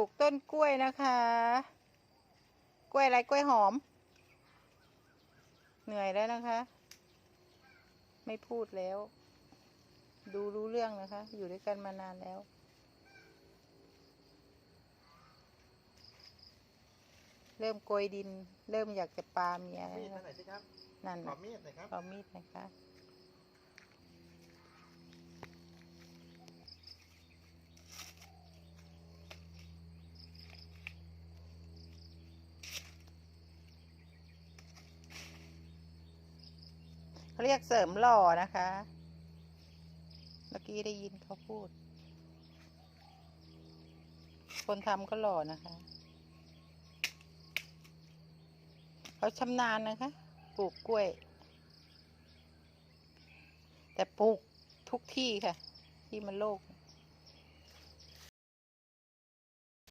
ลูกต้นกล้วยนะคะ กล้วยอะไรกล้วยหอม เหนื่อยแล้วนะคะ ไม่พูดแล้ว ดูรู้เรื่องนะคะ อยู่ด้วยกันมานานแล้ว เริ่มโกยดิน เริ่มอยากจะปาเมีย มีดมาหน่อยสิครับ นั่น ขอมีดหน่อยครับ ขอมีดนะคะ เขาเรียกเสริมหล่อนะคะ เมื่อกี้ได้ยินเขาพูด คนทำก็หล่อนะคะ เขาชำนาญนะคะ ปลูกกล้วย แต่ปลูกทุกที่ค่ะ ที่มันโล่ง